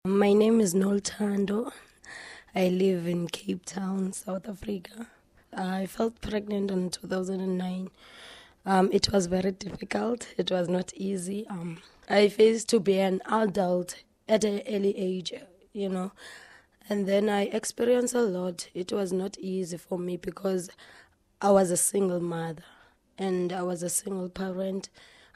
My name is Nolthando. I live in Cape Town, South Africa. I felt pregnant in 2009. It was very difficult. It was not easy. I faced to be an adult at an early age, you know. And then I experienced a lot. It was not easy for me because I was a single mother and I was a single parent.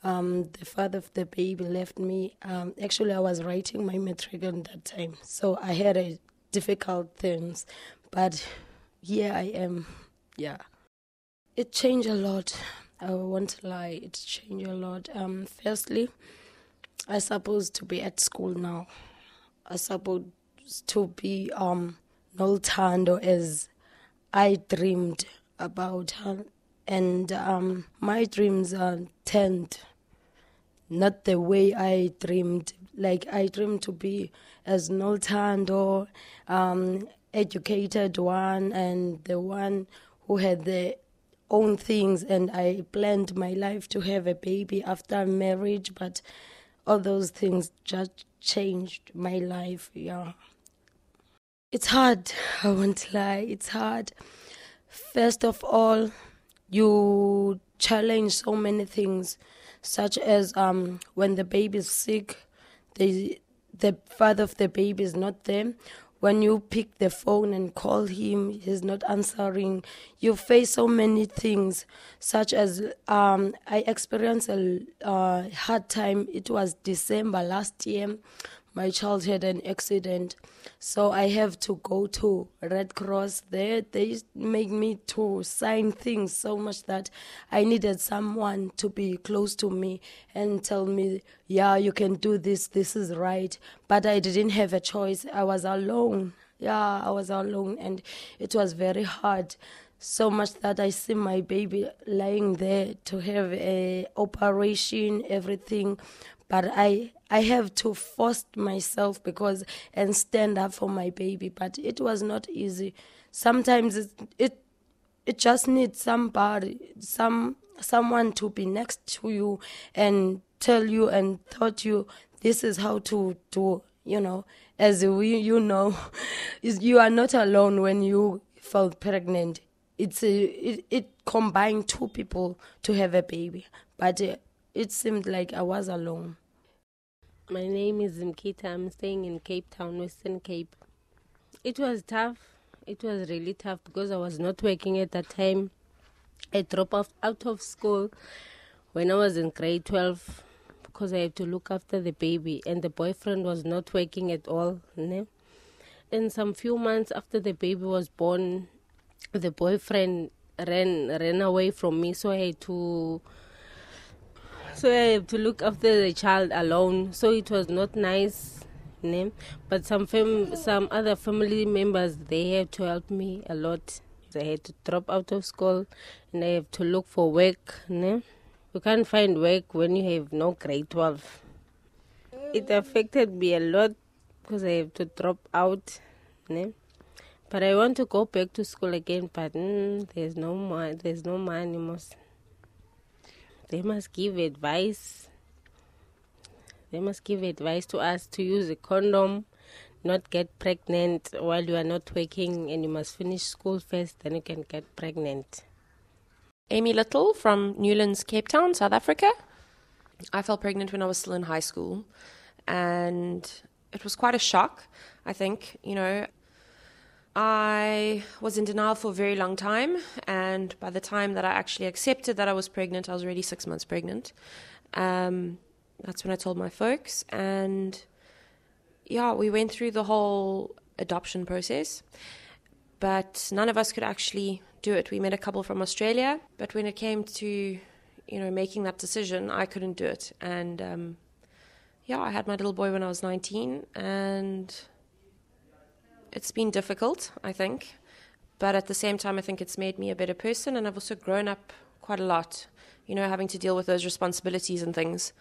The father of the baby left me. Actually, I was writing my matric at that time, so I had a difficult things. But here I am. Yeah, it changed a lot. I won't lie. It changed a lot. Firstly, I supposed to be at school now. I supposed to be Nolthando as I dreamed about her, and my dreams turned not the way I dreamed. Like I dreamed to be as Nolthando, educated one, and the one who had their own things. And I planned my life to have a baby after marriage, but all those things just changed my life. Yeah, it's hard. I won't lie. It's hard. First of all, you challenge so many things, such as when the baby is sick, the father of the baby is not there. When you pick the phone and call him, he's not answering. You face so many things, such as I experienced a hard time. It was December last year. My child had an accident, so I have to go to Red Cross there. They make me to sign things so much that I needed someone to be close to me and tell me, yeah, you can do this, this is right. But I didn't have a choice. I was alone. Yeah, I was alone, and it was very hard. So much that I see my baby lying there to have a operation, everything. But I have to force myself and stand up for my baby. But it was not easy. Sometimes it just needs someone to be next to you and tell you and taught you this is how to do. As you are not alone when you felt pregnant. It combined two people to have a baby, but it seemed like I was alone. My name is Mkita. I'm staying in Cape Town, Western Cape. It was tough. It was really tough because I was not working at that time. I dropped out of school when I was in grade 12 because I had to look after the baby, and the boyfriend was not working at all. And some few months after the baby was born, the boyfriend ran away from me, so I had to look after the child alone. So it was not nice, but some other family members, they have to help me a lot. I had to drop out of school and I have to look for work. You can't find work when you have no grade 12. It affected me a lot because I have to drop out. But I want to go back to school again, but there's no money. They must give advice. They must give advice to us to use a condom, not get pregnant while you are not working, and you must finish school first, then you can get pregnant. Amy Little from Newlands, Cape Town, South Africa. I fell pregnant when I was still in high school, and it was quite a shock, I think. I was in denial for a very long time, and by the time that I actually accepted that I was pregnant, I was already 6 months pregnant. That's when I told my folks, and yeah, we went through the whole adoption process, but none of us could actually do it. We met a couple from Australia, but when it came to, making that decision, I couldn't do it. And I had my little boy when I was 19, and it's been difficult, I think. But at the same time, I think it's made me a better person, and I've also grown up quite a lot, having to deal with those responsibilities and things.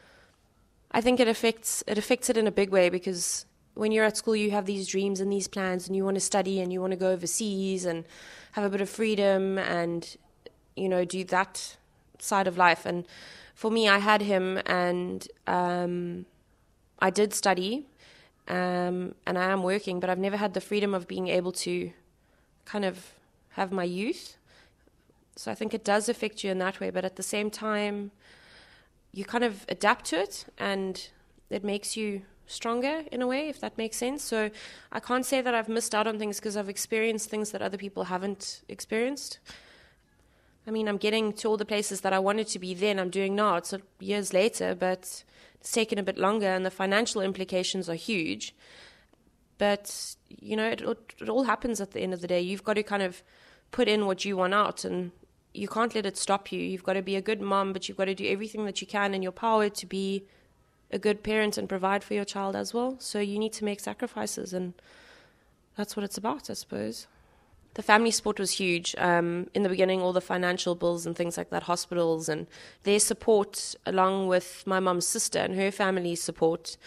I think it affects it in a big way, because when you're at school, you have these dreams and these plans, and you want to study and you want to go overseas and have a bit of freedom and, do that side of life. And for me, I had him, and I did study, and I am working, but I've never had the freedom of being able to kind of have my youth. So I think it does affect you in that way, but at the same time, you kind of adapt to it, and it makes you stronger in a way, if that makes sense. So I can't say that I've missed out on things because I've experienced things that other people haven't experienced. I mean, I'm getting to all the places that I wanted to be then, I'm doing now. It's years later, but it's taken a bit longer, and the financial implications are huge. But, you know, it all happens at the end of the day. You've got to kind of put in what you want out, and you can't let it stop you. You've got to be a good mom, but you've got to do everything that you can in your power to be a good parent and provide for your child as well. So you need to make sacrifices, and that's what it's about, I suppose. The family support was huge. In the beginning, all the financial bills and things like that, hospitals and their support, along with my mom's sister and her family's support.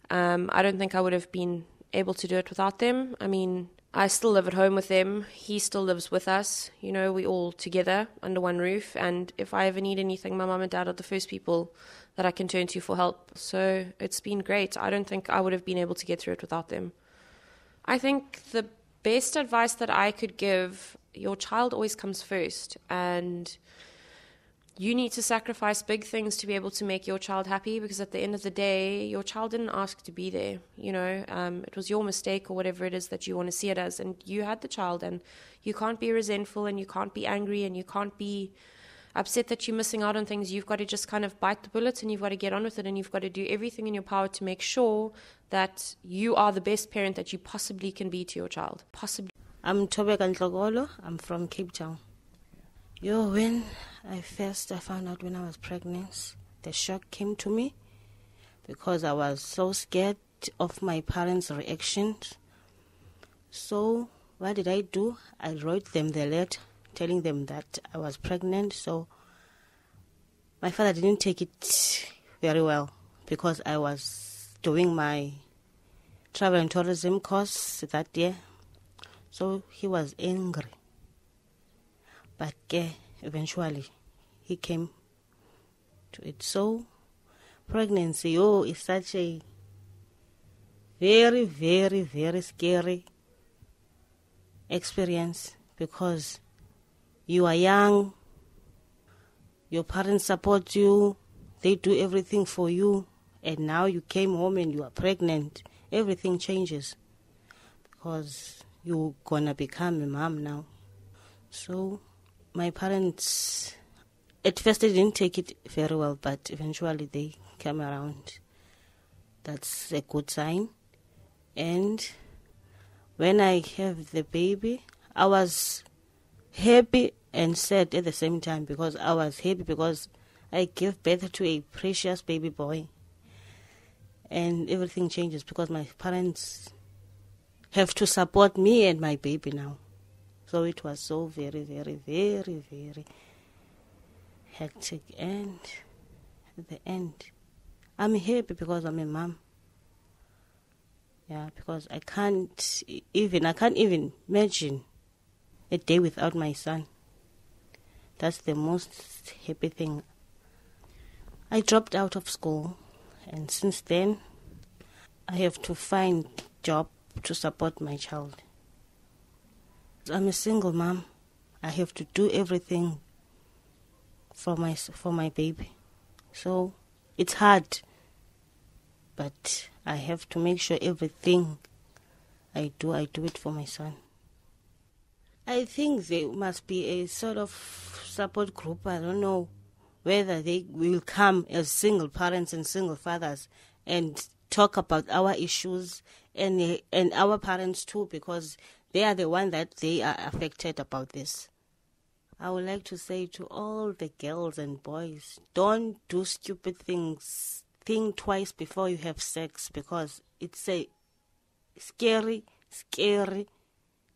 I don't think I would have been able to do it without them. I mean, I still live at home with them. He still lives with us. You know, we all together under one roof. And if I ever need anything, my mum and dad are the first people that I can turn to for help. So it's been great. I don't think I would have been able to get through it without them. I think the best advice that I could give, your child always comes first, and you need to sacrifice big things to be able to make your child happy, because at the end of the day, your child didn't ask to be there. You know, it was your mistake or whatever it is that you want to see it as, and you had the child, and you can't be resentful, and you can't be angry, and you can't be upset that you're missing out on things. You've got to just kind of bite the bullet, and you've got to get on with it, and you've got to do everything in your power to make sure that you are the best parent that you possibly can be to your child. Possibly. I'm Tobeka Ntlogolo. I'm from Cape Town. When I found out when I was pregnant, the shock came to me because I was so scared of my parents' reactions. So what did I do? I wrote them the letter telling them that I was pregnant. So my father didn't take it very well because I was doing my travel and tourism course that year. So he was angry. But eventually he came to it. So pregnancy is such a very, very, very scary experience because you are young, your parents support you, they do everything for you, and now you came home and you are pregnant. Everything changes because you're gonna become a mom now. So my parents, at first they didn't take it very well, but eventually they came around. That's a good sign. And when I have the baby, I was happy and sad at the same time, because I was happy because I gave birth to a precious baby boy. And everything changes because my parents have to support me and my baby now. So it was so very, very, very, very hectic. And at the end, I'm happy because I'm a mom. Yeah, because I can't even imagine a day without my son. That's the most happy thing. I dropped out of school, and since then, I have to find a job to support my child. I'm a single mom. I have to do everything for my baby. So it's hard, but I have to make sure everything I do it for my son. I think there must be a sort of support group. I don't know whether they will come as single parents and single fathers and talk about our issues and our parents too, because they are the one that they are affected about this. I would like to say to all the girls and boys, don't do stupid things. Think twice before you have sex, because it's a scary, scary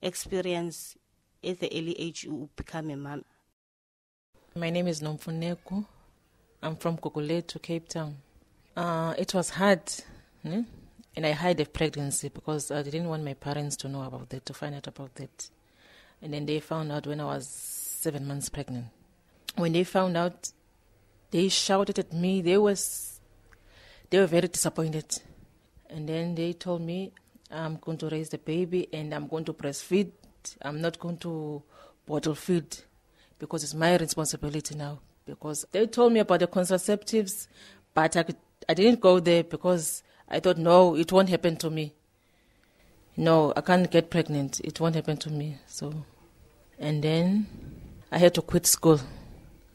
experience at the early age you become a mom. My name is Nomfuneku. I'm from Gugulethu, Cape Town. It was hard, and I hid the pregnancy because I didn't want my parents to know about that, to find out about that. And then they found out when I was 7 months pregnant. When they found out, they shouted at me. They were very disappointed. And then they told me, I'm going to raise the baby and I'm going to breastfeed. I'm not going to bottle feed because it's my responsibility now. Because they told me about the contraceptives, but I didn't go there because I thought, no, it won't happen to me. No, I can't get pregnant. It won't happen to me. So, and then I had to quit school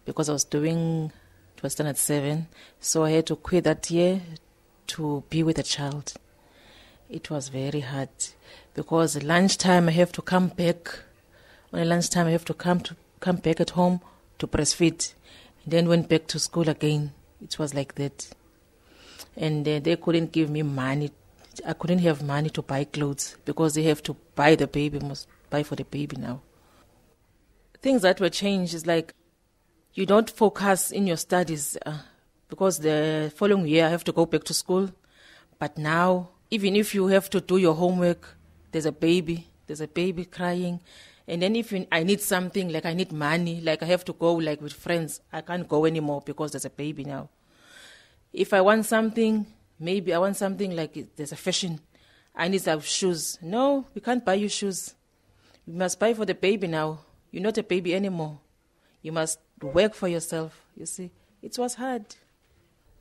because I was doing, it was standard 7. So I had to quit that year to be with a child. It was very hard because lunchtime I have to come back. On lunchtime I have to come back at home to breastfeed. And then went back to school again. It was like that. And they couldn't give me money. I couldn't have money to buy clothes because they have to buy the baby, must buy for the baby now. Things that were changed is like you don't focus in your studies because the following year I have to go back to school. But now, even if you have to do your homework, there's a baby crying. And then if I need something, like I need money, like I have to go like with friends, I can't go anymore because there's a baby now. If I want something, maybe I want something like there's a fashion. I need some shoes. No, we can't buy you shoes. You must buy for the baby now. You're not a baby anymore. You must work for yourself, you see. It was hard.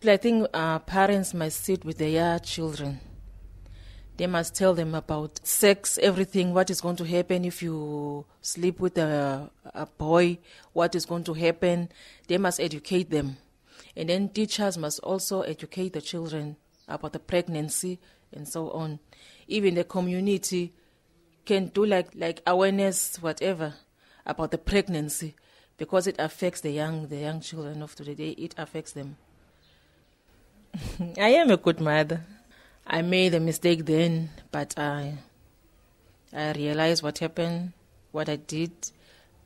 I think parents must sit with their children. They must tell them about sex, everything, what is going to happen if you sleep with a boy, what is going to happen. They must educate them. And then teachers must also educate the children about the pregnancy and so on. Even the community can do like awareness, whatever, about the pregnancy because it affects the young children of today. It affects them. I am a good mother. I made a mistake then, but I realized what happened, what I did,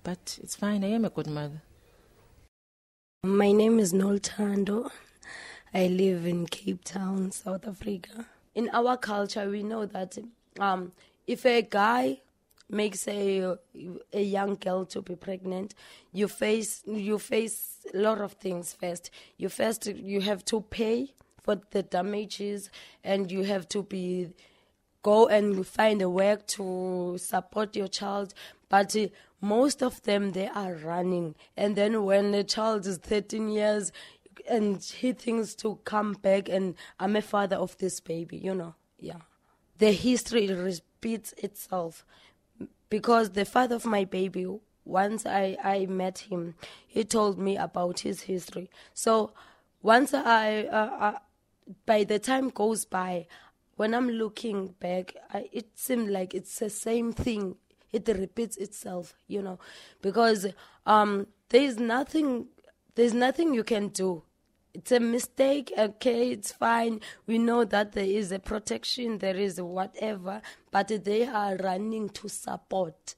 but it's fine. I am a good mother. My name is Nolthando. I live in Cape Town, South Africa. In our culture, we know that if a guy makes a young girl to be pregnant, you face a lot of things first. You have to pay for the damages, and you have to go and find a work to support your child. But most of them, they are running. And then when the child is 13 years and he thinks to come back and I'm a father of this baby, yeah. The history repeats itself because the father of my baby, once I met him, he told me about his history. So once by the time goes by, when I'm looking back, it seemed like it's the same thing. It repeats itself, because there's nothing you can do. It's a mistake, okay, it's fine. We know that there is a protection, there is whatever, but they are running to support.